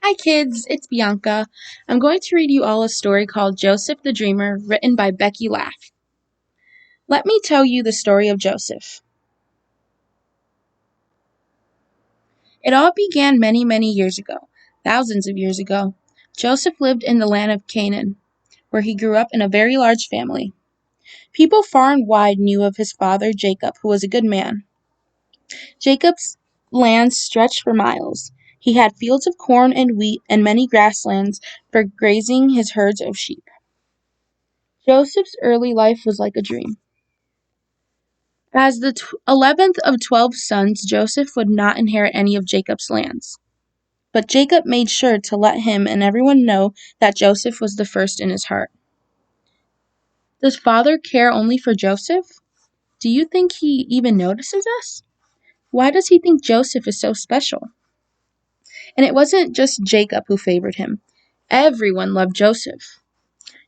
Hi kids, it's Bianca. I'm going to read you all a story called Joseph the Dreamer, written by Becky Laff. Let me tell you the story of Joseph. It all began many, many years ago, thousands of years ago. Joseph lived in the land of Canaan, where he grew up in a very large family. People far and wide knew of his father Jacob, who was a good man. Jacob's lands stretched for miles. He had fields of corn and wheat and many grasslands for grazing his herds of sheep. Joseph's early life was like a dream. As the 11th of 12 sons, Joseph would not inherit any of Jacob's lands. But Jacob made sure to let him and everyone know that Joseph was the first in his heart. Does Father care only for Joseph? Do you think he even notices us? Why does he think Joseph is so special? And it wasn't just Jacob who favored him. Everyone loved Joseph.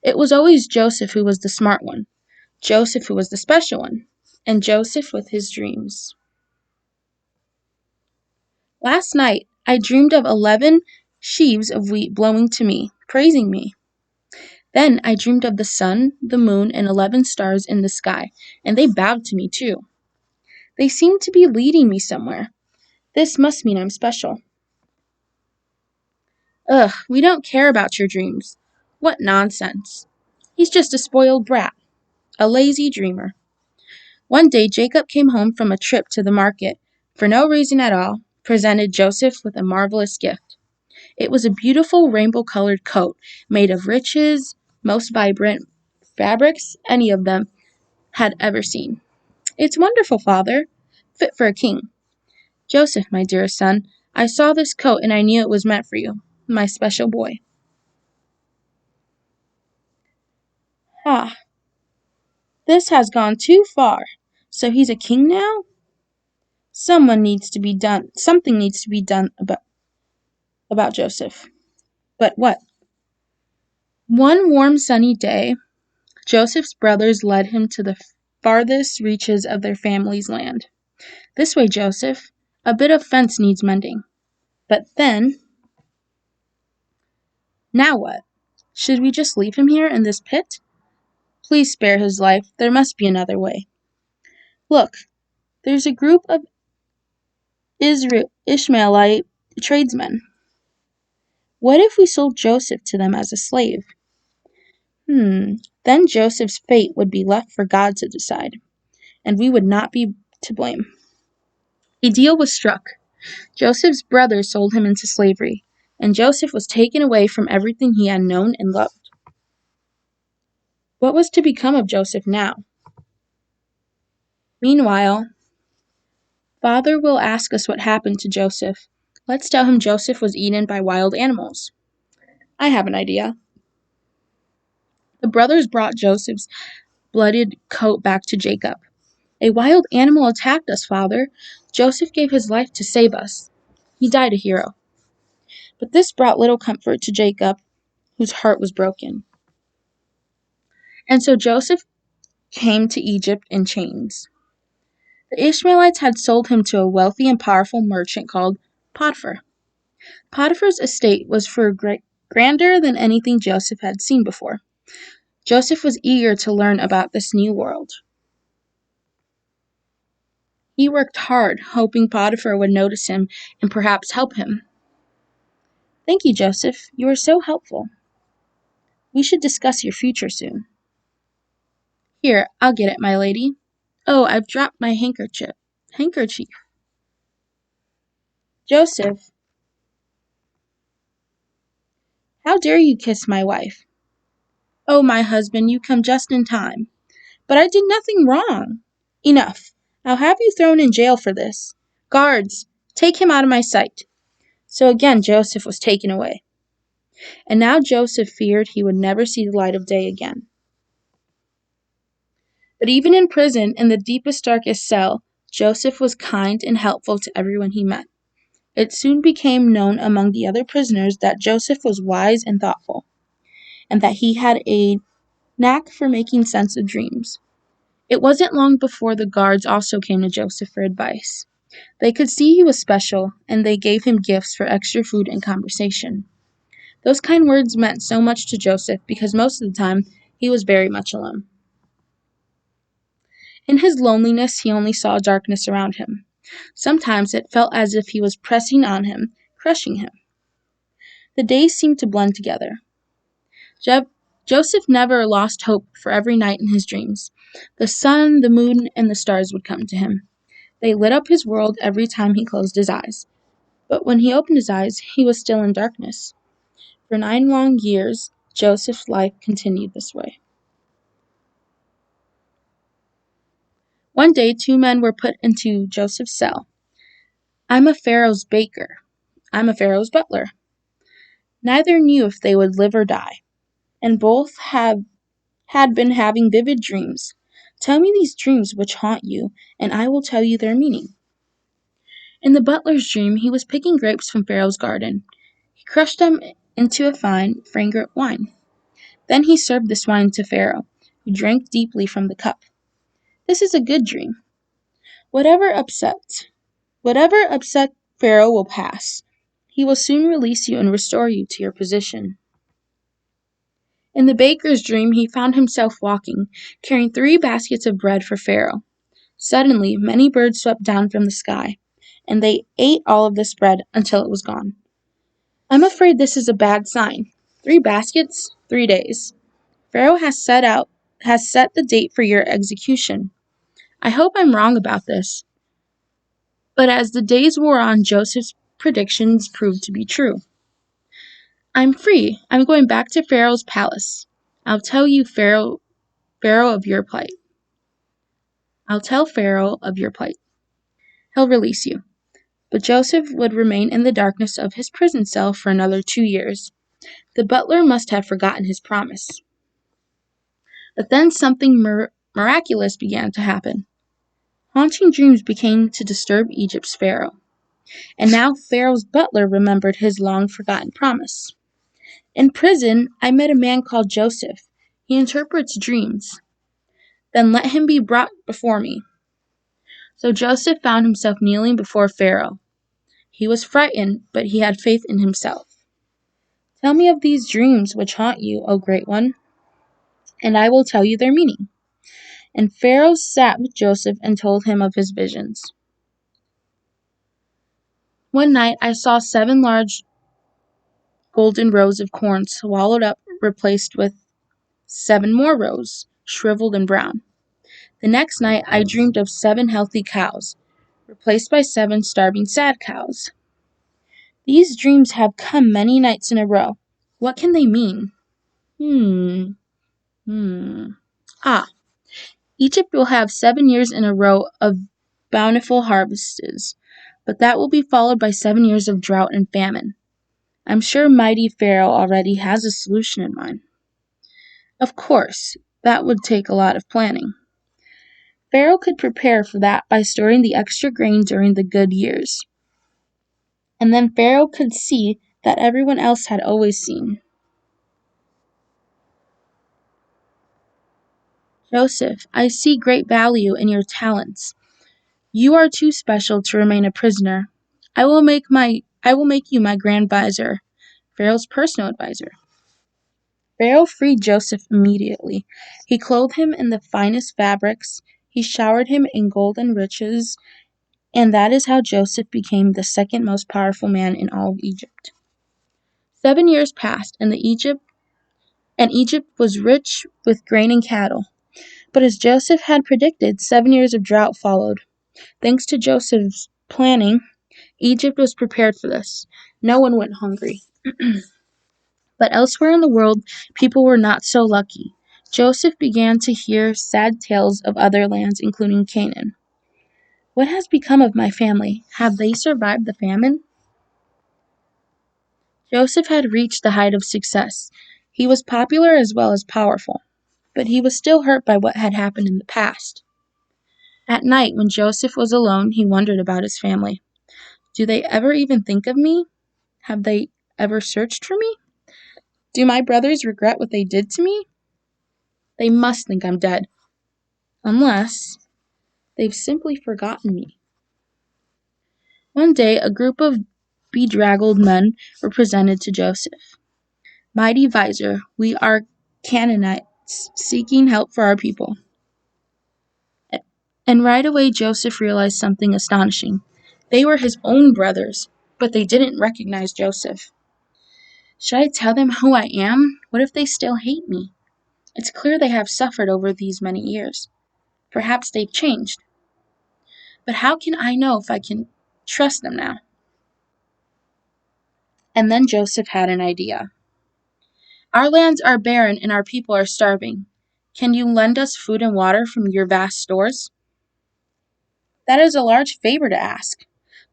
It was always Joseph who was the smart one, Joseph who was the special one, and Joseph with his dreams. Last night I dreamed of 11 sheaves of wheat blowing to me, praising me. Then I dreamed of the sun, the moon, and 11 stars in the sky, and they bowed to me too. They seemed to be leading me somewhere. This must mean I'm special. Ugh, we don't care about your dreams. What nonsense. He's just a spoiled brat, a lazy dreamer. One day Jacob came home from a trip to the market, for no reason at all, presented Joseph with a marvelous gift. It was a beautiful rainbow-colored coat, made of richest, most vibrant fabrics any of them had ever seen. It's wonderful, father, fit for a king. Joseph, my dearest son, I saw this coat and I knew it was meant for you, my special boy. Ah, this has gone too far. So he's a king now? Something needs to be done about Joseph. But what? One warm sunny day, Joseph's brothers led him to the farthest reaches of their family's land. This way, Joseph. A bit of fence needs mending. But then, now what? Should we just leave him here in this pit? Please spare his life. There must be another way. Look, there's a group of Ishmaelite tradesmen. What if we sold Joseph to them as a slave? Then Joseph's fate would be left for God to decide, and we would not be to blame. A deal was struck. Joseph's brothers sold him into slavery, and Joseph was taken away from everything he had known and loved. What was to become of Joseph now? Meanwhile, Father will ask us what happened to Joseph. Let's tell him Joseph was eaten by wild animals. I have an idea. The brothers brought Joseph's bloodied coat back to Jacob. A wild animal attacked us, Father. Joseph gave his life to save us. He died a hero. But this brought little comfort to Jacob, whose heart was broken. And so Joseph came to Egypt in chains. The Ishmaelites had sold him to a wealthy and powerful merchant called Potiphar. Potiphar's estate was far grander than anything Joseph had seen before. Joseph was eager to learn about this new world. He worked hard, hoping Potiphar would notice him and perhaps help him. Thank you, Joseph. You are so helpful. We should discuss your future soon. Here, I'll get it, my lady. Oh, I've dropped my handkerchief. Joseph, how dare you kiss my wife? Oh, my husband, you come just in time. But I did nothing wrong. Enough. I'll have you thrown in jail for this. Guards, take him out of my sight. So again Joseph was taken away. And now Joseph feared he would never see the light of day again. But even in prison, in the deepest, darkest cell, Joseph was kind and helpful to everyone he met. It soon became known among the other prisoners that Joseph was wise and thoughtful, and that he had a knack for making sense of dreams. It wasn't long before the guards also came to Joseph for advice. They could see he was special, and they gave him gifts for extra food and conversation. Those kind words meant so much to Joseph because most of the time he was very much alone. In his loneliness, he only saw darkness around him. Sometimes it felt as if he was pressing on him, crushing him. The days seemed to blend together. Jo- Joseph never lost hope, for every night in his dreams, the sun, the moon, and the stars would come to him. They lit up his world every time he closed his eyes. But when he opened his eyes, he was still in darkness. For 9 long years, Joseph's life continued this way. One day, 2 men were put into Joseph's cell. "I'm a Pharaoh's baker. I'm a Pharaoh's butler." Neither knew if they would live or die, and both had been having vivid dreams. "Tell me these dreams which haunt you, and I will tell you their meaning." In the butler's dream, he was picking grapes from Pharaoh's garden. He crushed them into a fine, fragrant wine. Then he served this wine to Pharaoh, who drank deeply from the cup. "This is a good dream. Whatever upset Pharaoh will pass. He will soon release you and restore you to your position." In the baker's dream, he found himself walking, carrying 3 baskets of bread for Pharaoh. Suddenly, many birds swept down from the sky, and they ate all of this bread until it was gone. "I'm afraid this is a bad sign. 3 baskets, 3 days. Pharaoh has set the date for your execution. I hope I'm wrong about this." But as the days wore on, Joseph's predictions proved to be true. "I'm free. I'm going back to Pharaoh's palace. I'll tell you Pharaoh of your plight. I'll tell Pharaoh of your plight. He'll release you." But Joseph would remain in the darkness of his prison cell for another 2 years. The butler must have forgotten his promise. But then something miraculous began to happen. Haunting dreams began to disturb Egypt's Pharaoh. And now Pharaoh's butler remembered his long-forgotten promise. "In prison, I met a man called Joseph. He interprets dreams. Then let him be brought before me." So Joseph found himself kneeling before Pharaoh. He was frightened, but he had faith in himself. "Tell me of these dreams which haunt you, O great one, and I will tell you their meaning." And Pharaoh sat with Joseph and told him of his visions. "One night I saw 7 large golden rows of corn swallowed up, replaced with 7 more rows, shriveled and brown. The next night I dreamed of 7 healthy cows, replaced by 7 starving sad cows. These dreams have come many nights in a row. What can they mean? Ah, Egypt will have 7 years in a row of bountiful harvests, but that will be followed by 7 years of drought and famine. I'm sure mighty Pharaoh already has a solution in mind. Of course, that would take a lot of planning. Pharaoh could prepare for that by storing the extra grain during the good years. And then Pharaoh could see that everyone else had always seen. Joseph, I see great value in your talents. You are too special to remain a prisoner. I will make you my grand vizier, Pharaoh's personal advisor." Pharaoh freed Joseph immediately. He clothed him in the finest fabrics. He showered him in gold and riches, and that is how Joseph became the second most powerful man in all of Egypt. 7 years passed, and Egypt was rich with grain and cattle. But as Joseph had predicted, 7 years of drought followed. Thanks to Joseph's planning, Egypt was prepared for this. No one went hungry. But elsewhere in the world, people were not so lucky. Joseph began to hear sad tales of other lands, including Canaan. "What has become of my family? Have they survived the famine?" Joseph had reached the height of success. He was popular as well as powerful, but he was still hurt by what had happened in the past. At night, when Joseph was alone, he wondered about his family. Do they ever even think of me? Have they ever searched for me? Do my brothers regret what they did to me? They must think I'm dead. Unless they've simply forgotten me. One day, a group of bedraggled men were presented to Joseph. Mighty Vizier, we are Canaanites seeking help for our people. And right away Joseph realized something astonishing. They were his own brothers, but they didn't recognize Joseph. Should I tell them who I am? What if they still hate me? It's clear they have suffered over these many years. Perhaps they've changed. But how can I know if I can trust them now? And then Joseph had an idea. Our lands are barren and our people are starving. Can you lend us food and water from your vast stores? That is a large favor to ask.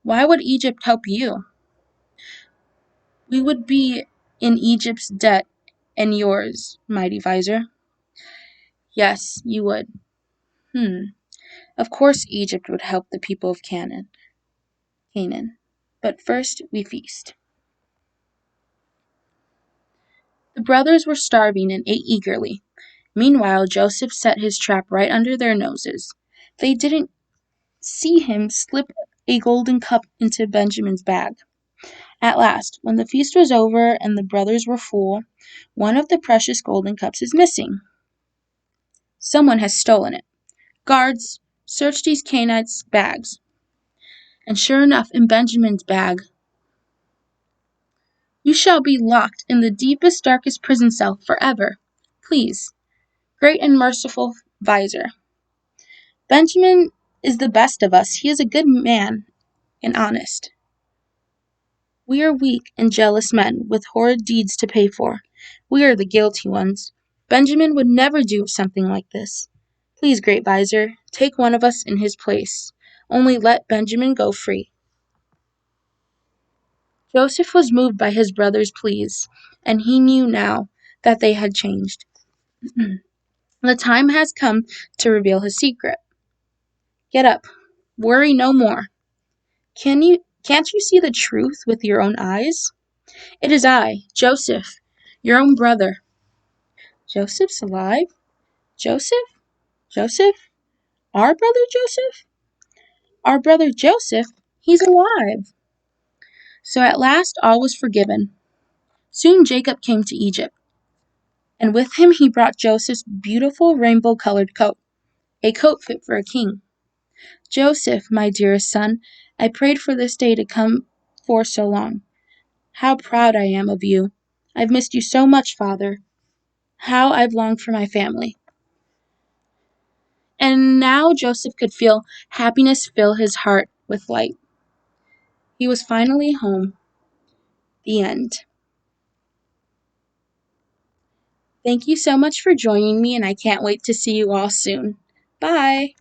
Why would Egypt help you? We would be in Egypt's debt and yours, mighty Vizier. Yes, you would. Of course Egypt would help the people of Canaan. But first we feast. The brothers were starving and ate eagerly. Meanwhile, Joseph set his trap right under their noses. They didn't see him slip a golden cup into Benjamin's bag. At last, when the feast was over and the brothers were full, one of the precious golden cups is missing. Someone has stolen it. Guards, search these Canaanites' bags. And sure enough, in Benjamin's bag, you shall be locked in the deepest, darkest prison cell forever. Please, great and merciful Vizier. Benjamin is the best of us. He is a good man and honest. We are weak and jealous men with horrid deeds to pay for. We are the guilty ones. Benjamin would never do something like this. Please, great Vizier, take one of us in his place. Only let Benjamin go free. Joseph was moved by his brothers' pleas, and he knew now that they had changed. The time has come to reveal his secret. Get up. Worry no more. Can't you see the truth with your own eyes? It is I, Joseph, your own brother. Joseph's alive? Joseph? Joseph? Our brother Joseph? Our brother Joseph? He's alive. So at last all was forgiven. Soon Jacob came to Egypt, and with him he brought Joseph's beautiful rainbow-colored coat, a coat fit for a king. Joseph, my dearest son, I prayed for this day to come for so long. How proud I am of you. I've missed you so much, Father. How I've longed for my family. And now Joseph could feel happiness fill his heart with light. He was finally home. The end. Thank you so much for joining me, and I can't wait to see you all soon. Bye!